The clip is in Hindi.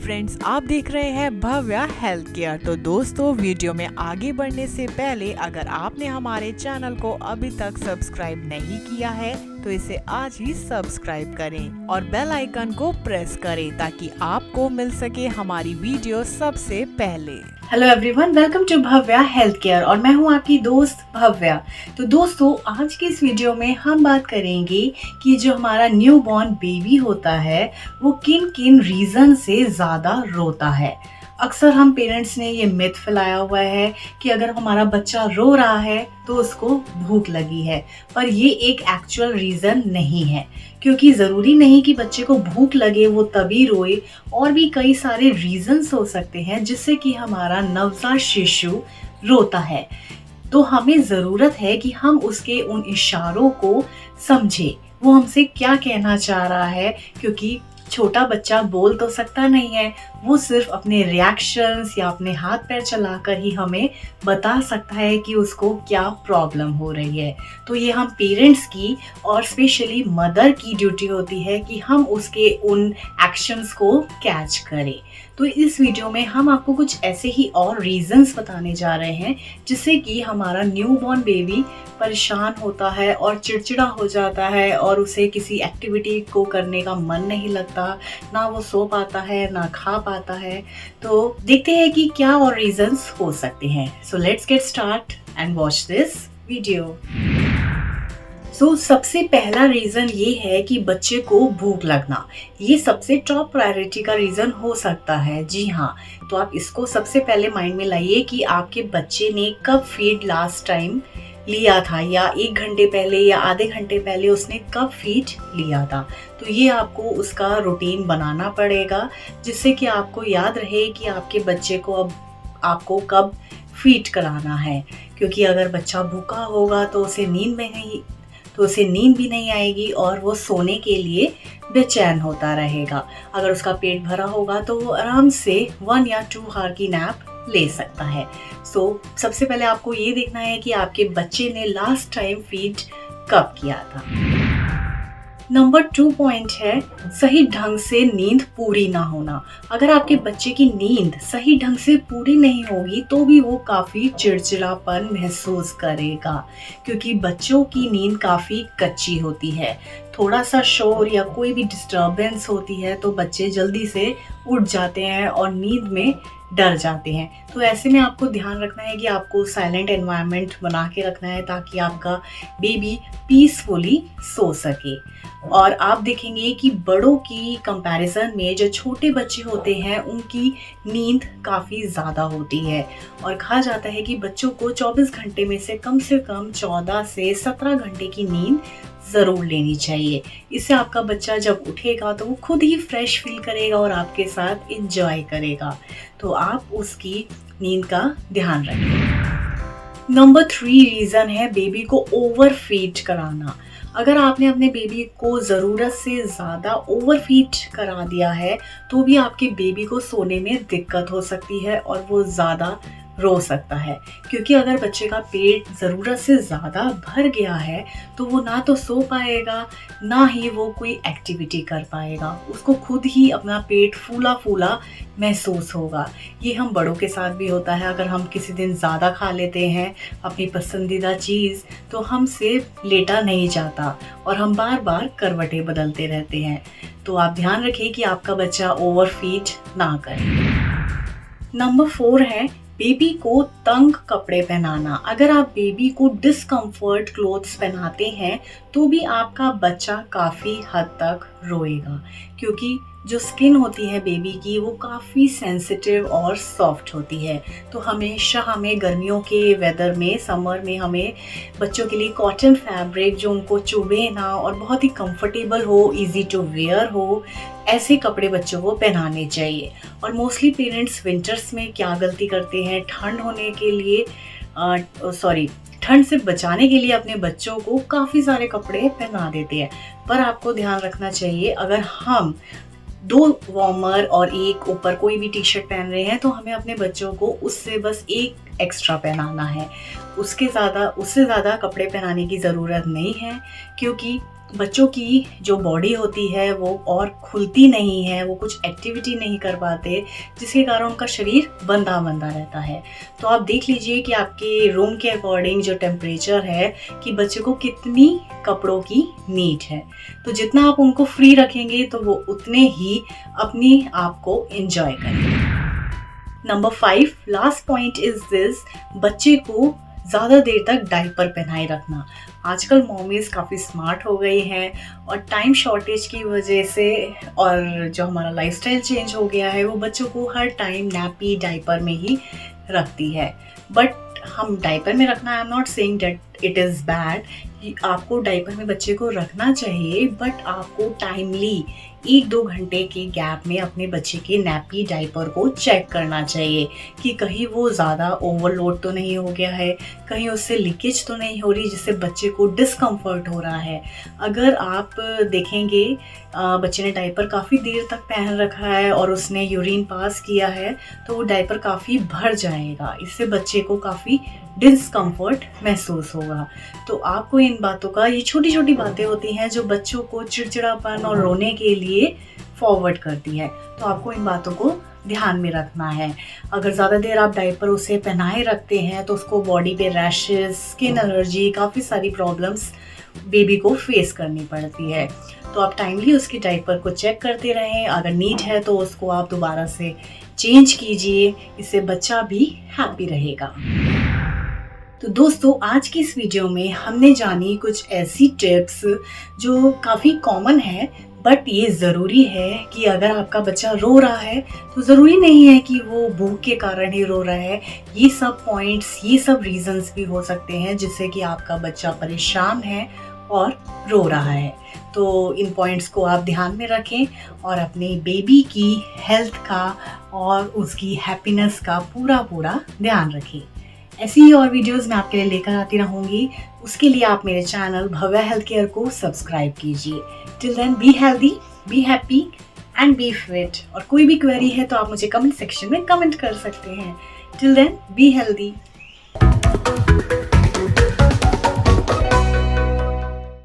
फ्रेंड्स, आप देख रहे हैं भव्या हेल्थ केयर। तो दोस्तों, वीडियो में आगे बढ़ने से पहले अगर आपने हमारे चैनल को अभी तक सब्सक्राइब नहीं किया है तो इसे आज ही सब्सक्राइब करें और बेल आइकन को प्रेस करें ताकि आपको मिल सके हमारी वीडियो सबसे पहले। Hello everyone, welcome to Bhavya health care और मैं हूं आपकी दोस्त भव्या। तो दोस्तों, आज की इस वीडियो में हम बात करेंगे कि जो हमारा न्यू बॉर्न बेबी होता है वो किन किन रीज़न से ज़्यादा रोता है। अक्सर हम पेरेंट्स ने ये मिथ फैलाया हुआ है कि अगर हमारा बच्चा रो रहा है तो उसको भूख लगी है, पर ये एक एक्चुअल रीज़न नहीं है, क्योंकि ज़रूरी नहीं कि बच्चे को भूख लगे वो तभी रोए। और भी कई सारे रीज़न्स हो सकते हैं जिससे कि हमारा नवजात शिशु रोता है। तो हमें ज़रूरत है कि हम उसके उन इशारों को समझें, वो हमसे क्या कहना चाह रहा है, क्योंकि छोटा बच्चा बोल तो सकता नहीं है, वो सिर्फ अपने रिएक्शंस या अपने हाथ पैर चलाकर ही हमें बता सकता है कि उसको क्या प्रॉब्लम हो रही है। तो ये हम पेरेंट्स की और स्पेशली मदर की ड्यूटी होती है कि हम उसके उन एक्शंस को कैच करें। तो इस वीडियो में हम आपको कुछ ऐसे ही और रीजंस बताने जा रहे हैं जिससे कि हमारा न्यू बॉर्न बेबी परेशान होता है और चिड़चिड़ा हो जाता है और उसे किसी एक्टिविटी को करने का मन नहीं लगता, ना वो सो पाता है ना खा पाता है। तो देखते हैं कि क्या और रीजंस हो सकते हैं। So let's get start and watch this video. सबसे पहला रीज़न ये है कि बच्चे को भूख लगना। ये सबसे टॉप प्रायोरिटी का रीज़न हो सकता है। जी हाँ, तो आप इसको सबसे पहले माइंड में लाइए कि आपके बच्चे ने कब फीड लास्ट टाइम लिया था, या 1 घंटे पहले या आधे घंटे पहले उसने कब फीड लिया था। तो ये आपको उसका रूटीन बनाना पड़ेगा जिससे कि आपको याद रहे कि आपके बच्चे को अब आपको कब फीड कराना है, क्योंकि अगर बच्चा भूखा होगा तो उसे नींद भी नहीं आएगी और वो सोने के लिए बेचैन होता रहेगा। अगर उसका पेट भरा होगा तो वो आराम से 1 या 2 आवर की नैप ले सकता है। सबसे पहले आपको ये देखना है कि आपके बच्चे ने लास्ट टाइम फीड कब किया था। नंबर 2 पॉइंट है सही ढंग से नींद पूरी ना होना। अगर आपके बच्चे की नींद सही ढंग से पूरी नहीं होगी तो भी वो काफ़ी चिड़चिड़ापन महसूस करेगा, क्योंकि बच्चों की नींद काफ़ी कच्ची होती है। थोड़ा सा शोर या कोई भी डिस्टर्बेंस होती है तो बच्चे जल्दी से उठ जाते हैं और नींद में डर जाते हैं। तो ऐसे में आपको ध्यान रखना है कि आपको साइलेंट एनवायरनमेंट बना के रखना है ताकि आपका बेबी पीसफुली सो सके। और आप देखेंगे कि बड़ों की कंपैरिजन में जो छोटे बच्चे होते हैं उनकी नींद काफ़ी ज़्यादा होती है, और कहा जाता है कि बच्चों को 24 घंटे में से कम 14 से 17 घंटे की नींद ज़रूर लेनी चाहिए। इससे आपका बच्चा जब उठेगा तो वो खुद ही फ्रेश फील करेगा और आपके साथ एंजॉय करेगा। तो आप उसकी नींद का ध्यान रखें। नंबर 3 रीज़न है बेबी को ओवर फीड कराना। अगर आपने अपने बेबी को ज़रूरत से ज़्यादा ओवर फीड करा दिया है तो भी आपके बेबी को सोने में दिक्कत हो सकती है और वो ज़्यादा रो सकता है, क्योंकि अगर बच्चे का पेट ज़रूरत से ज़्यादा भर गया है तो वो ना तो सो पाएगा ना ही वो कोई एक्टिविटी कर पाएगा। उसको खुद ही अपना पेट फूला फूला महसूस होगा। ये हम बड़ों के साथ भी होता है। अगर हम किसी दिन ज़्यादा खा लेते हैं अपनी पसंदीदा चीज़ तो हमसे लेटा नहीं जाता और हम बार बार करवटें बदलते रहते हैं। तो आप ध्यान रखें कि आपका बच्चा ओवर फीड ना करे। नंबर 4 है बेबी को तंग कपड़े पहनाना। अगर आप बेबी को डिस्कम्फर्ट क्लोथ्स पहनाते हैं तो भी आपका बच्चा काफ़ी हद तक रोएगा, क्योंकि जो स्किन होती है बेबी की वो काफ़ी सेंसिटिव और सॉफ्ट होती है। तो हमेशा हमें गर्मियों के वेदर में, समर में, हमें बच्चों के लिए कॉटन फैब्रिक जो उनको चुभे ना और बहुत ही कंफर्टेबल हो, इजी टू वेयर हो, ऐसे कपड़े बच्चों को पहनाने चाहिए। और मोस्टली पेरेंट्स विंटर्स में क्या गलती करते हैं, ठंड से बचाने के लिए अपने बच्चों को काफ़ी सारे कपड़े पहना देते हैं। पर आपको ध्यान रखना चाहिए, अगर हम 2 वार्मर और एक ऊपर कोई भी टी शर्ट पहन रहे हैं तो हमें अपने बच्चों को उससे बस एक एक्स्ट्रा पहनाना है। उससे ज़्यादा कपड़े पहनाने की ज़रूरत नहीं है, क्योंकि बच्चों की जो बॉडी होती है वो और खुलती नहीं है, वो कुछ एक्टिविटी नहीं कर पाते, जिसके कारण उनका शरीर बंधा बंधा रहता है। तो आप देख लीजिए कि आपके रूम के अकॉर्डिंग जो टेम्परेचर है कि बच्चे को कितनी कपड़ों की नीड है। तो जितना आप उनको फ्री रखेंगे तो वो उतने ही अपनी आप को एंजॉय करेंगे। Number 5 last point is this, बच्चे को ज़्यादा देर तक डायपर पहनाए रखना। आजकल मॉमीज़ काफ़ी स्मार्ट हो गई हैं और टाइम शॉर्टेज की वजह से और जो हमारा लाइफस्टाइल चेंज हो गया है, वो बच्चों को हर टाइम नैपी डायपर में ही रखती है। बट हम डायपर में रखना, I am not saying that it is bad, आपको डायपर में बच्चे को रखना चाहिए, बट आपको टाइमली 1-2 घंटे के गैप में अपने बच्चे के नैपी डायपर को चेक करना चाहिए कि कहीं वो ज़्यादा ओवरलोड तो नहीं हो गया है, कहीं उससे लीकेज तो नहीं हो रही जिससे बच्चे को डिस्कम्फर्ट हो रहा है। अगर आप देखेंगे बच्चे ने डायपर काफ़ी देर तक पहन रखा है और उसने यूरिन पास किया है, तो वो डायपर काफ़ी भर जाएगा, इससे बच्चे को काफ़ी डिस्कम्फर्ट महसूस होगा। तो आपको इन बातों का, ये छोटी छोटी बातें होती हैं जो बच्चों को चिड़चिड़ापन और रोने के लिए फॉरवर्ड करती है, तो आपको इन बातों को ध्यान में रखना है। अगर ज़्यादा देर आप डायपर उसे पहनाए रखते हैं तो उसको बॉडी पे रैशेस, स्किन एलर्जी, काफ़ी सारी प्रॉब्लम्स बेबी को फेस करनी पड़ती है। तो आप टाइमली उसकी डायपर को चेक करते रहें, अगर नीड है तो उसको आप दोबारा से चेंज कीजिए, इससे बच्चा भी हैप्पी रहेगा। तो दोस्तों, आज की इस वीडियो में हमने जानी कुछ ऐसी टिप्स जो काफ़ी कॉमन है, बट ये ज़रूरी है कि अगर आपका बच्चा रो रहा है तो ज़रूरी नहीं है कि वो भूख के कारण ही रो रहा है। ये सब पॉइंट्स, ये सब रीजंस भी हो सकते हैं जिससे कि आपका बच्चा परेशान है और रो रहा है। तो इन पॉइंट्स को आप ध्यान में रखें और अपने बेबी की हेल्थ का और उसकी हैप्पीनेस का पूरा ध्यान रखें। ऐसी ही और वीडियोस मैं आपके लिए लेकर आती रहूंगी। उसके लिए आप मेरे चैनल भव्या हेल्थ केयर को सब्सक्राइब कीजिए। Till then be healthy, be happy and be fit. और कोई भी क्वेरी है तो आप मुझे कमेंट सेक्शन में कमेंट कर सकते हैं। Till then be healthy.